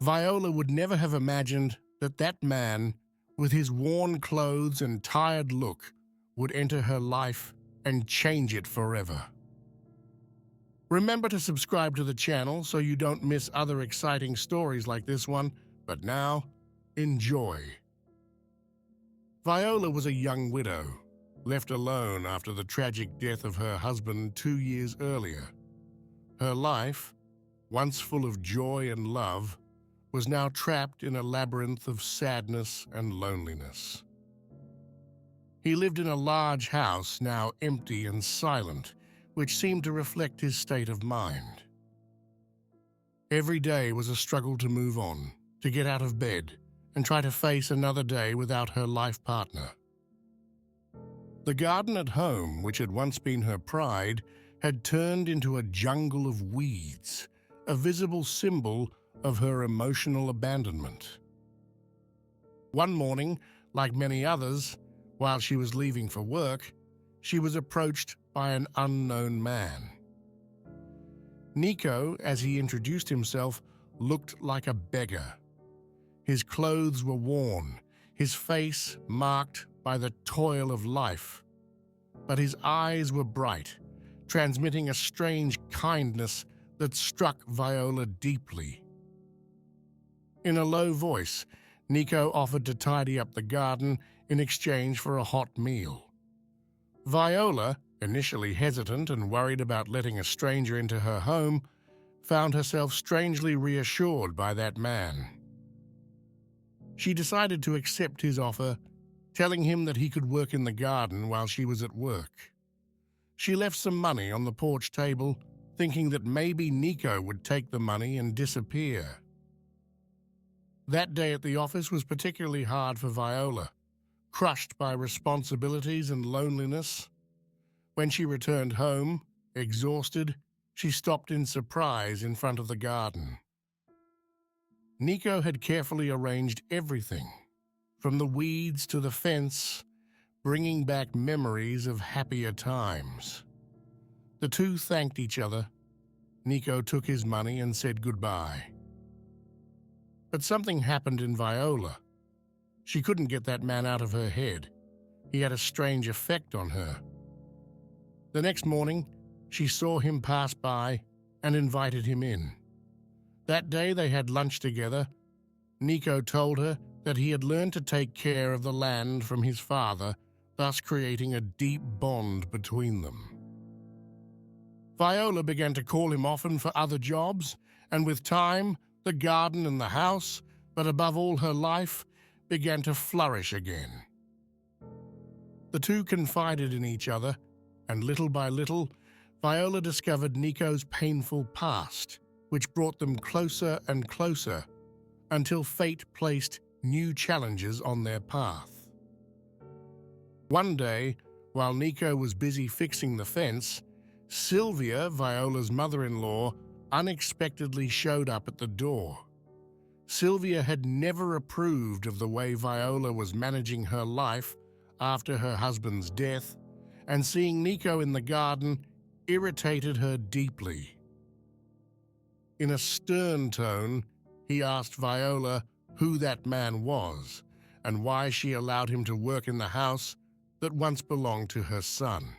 Viola would never have imagined that that man, with his worn clothes and tired look, would enter her life and change it forever. Remember to subscribe to the channel so you don't miss other exciting stories like this one, but now, enjoy. Viola was a young widow, left alone after the tragic death of her husband 2 years earlier. Her life, once full of joy and love, was now trapped in a labyrinth of sadness and loneliness. He lived in a large house, now empty and silent, which seemed to reflect his state of mind. Every day was a struggle to move on, to get out of bed, and try to face another day without her life partner. The garden at home, which had once been her pride, had turned into a jungle of weeds, a visible symbol of her emotional abandonment. One morning, like many others, while she was leaving for work, she was approached by an unknown man. Nico, as he introduced himself, looked like a beggar. His clothes were worn, his face marked by the toil of life, but his eyes were bright, transmitting a strange kindness that struck Viola deeply. In a low voice, Nico offered to tidy up the garden in exchange for a hot meal. Viola, initially hesitant and worried about letting a stranger into her home, found herself strangely reassured by that man. She decided to accept his offer, telling him that he could work in the garden while she was at work. She left some money on the porch table, thinking that maybe Nico would take the money and disappear. That day at the office was particularly hard for Viola, crushed by responsibilities and loneliness. When she returned home, exhausted, she stopped in surprise in front of the garden. Nico had carefully arranged everything, from the weeds to the fence, bringing back memories of happier times. The two thanked each other. Nico took his money and said goodbye. But something happened in Viola. She couldn't get that man out of her head. He had a strange effect on her. The next morning, she saw him pass by and invited him in. That day they had lunch together. Nico told her that he had learned to take care of the land from his father, thus creating a deep bond between them. Viola began to call him often for other jobs, and with time, the garden and the house, but above all her life, began to flourish again. The two confided in each other, and little by little, Viola discovered Nico's painful past, which brought them closer and closer, until fate placed new challenges on their path. One day, while Nico was busy fixing the fence, Sylvia, Viola's mother-in-law, unexpectedly showed up at the door. Sylvia had never approved of the way Viola was managing her life after her husband's death, and seeing Nico in the garden irritated her deeply. In a stern tone, he asked Viola who that man was and why she allowed him to work in the house that once belonged to her son.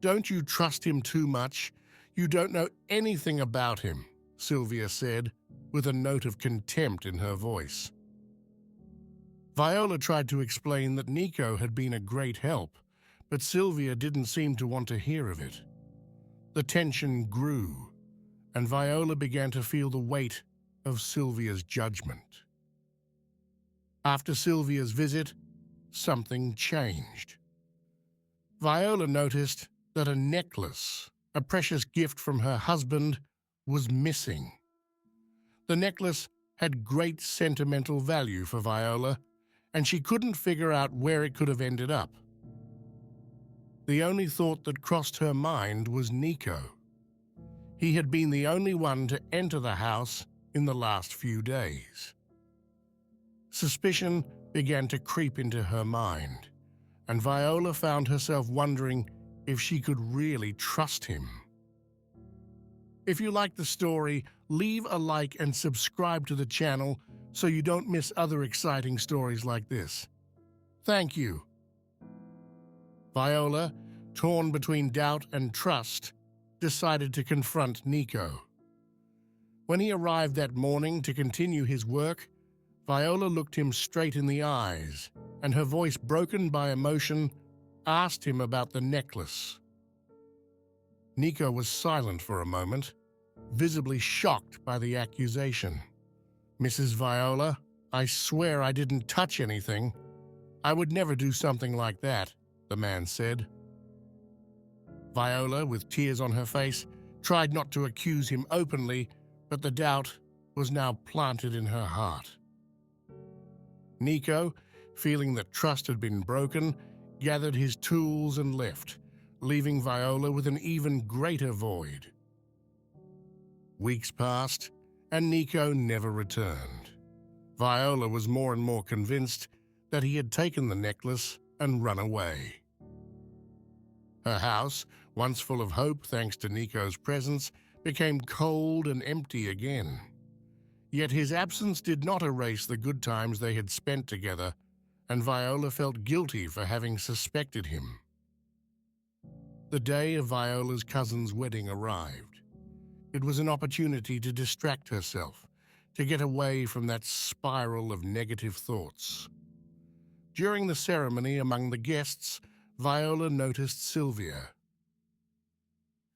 "Don't you trust him too much? You don't know anything about him," Sylvia said, with a note of contempt in her voice. Viola tried to explain that Nico had been a great help, but Sylvia didn't seem to want to hear of it. The tension grew, and Viola began to feel the weight of Sylvia's judgment. After Sylvia's visit, something changed. Viola noticed that a necklace, a precious gift from her husband, was missing. The necklace had great sentimental value for Viola, and she couldn't figure out where it could have ended up. The only thought that crossed her mind was Nico. He had been the only one to enter the house in the last few days. Suspicion began to creep into her mind, and Viola found herself wondering if she could really trust him. If you like the story, leave a like and subscribe to the channel so you don't miss other exciting stories like this. Thank you. Viola, torn between doubt and trust, decided to confront Nico. When he arrived that morning to continue his work, Viola looked him straight in the eyes, and her voice broken by emotion, asked him about the necklace. Nico was silent for a moment, visibly shocked by the accusation. "Mrs. Viola, I swear I didn't touch anything. I would never do something like that," the man said. Viola, with tears on her face, tried not to accuse him openly, but the doubt was now planted in her heart. Nico, feeling that trust had been broken, gathered his tools and left, leaving Viola with an even greater void. Weeks passed, and Nico never returned. Viola was more and more convinced that he had taken the necklace and run away. Her house, once full of hope thanks to Nico's presence, became cold and empty again. Yet his absence did not erase the good times they had spent together, and Viola felt guilty for having suspected him. The day of Viola's cousin's wedding arrived. It was an opportunity to distract herself, to get away from that spiral of negative thoughts. During the ceremony among the guests, Viola noticed Sylvia.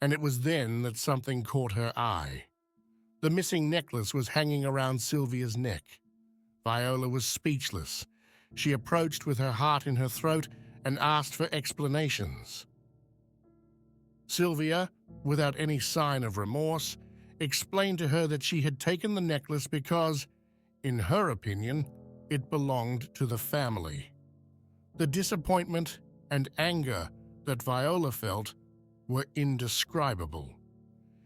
And it was then that something caught her eye. The missing necklace was hanging around Sylvia's neck. Viola was speechless. She approached with her heart in her throat and asked for explanations. Sylvia, without any sign of remorse, explained to her that she had taken the necklace because, in her opinion, it belonged to the family. The disappointment and anger that Viola felt were indescribable.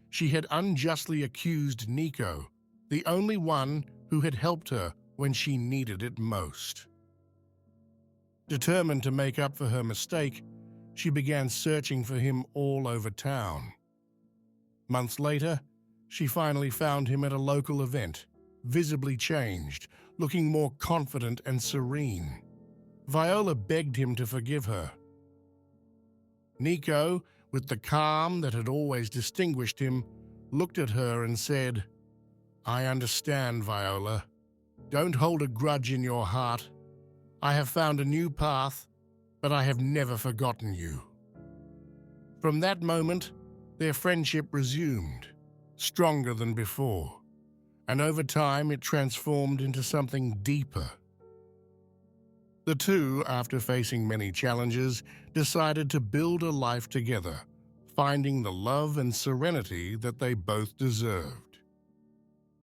She had unjustly accused Nico, the only one who had helped her when she needed it most. Determined to make up for her mistake, she began searching for him all over town. Months later, she finally found him at a local event, visibly changed, looking more confident and serene. Viola begged him to forgive her. Nico, with the calm that had always distinguished him, looked at her and said, "I understand, Viola. Don't hold a grudge in your heart. I have found a new path, but I have never forgotten you." From that moment, their friendship resumed, stronger than before, and over time it transformed into something deeper. The two, after facing many challenges, decided to build a life together, finding the love and serenity that they both deserved.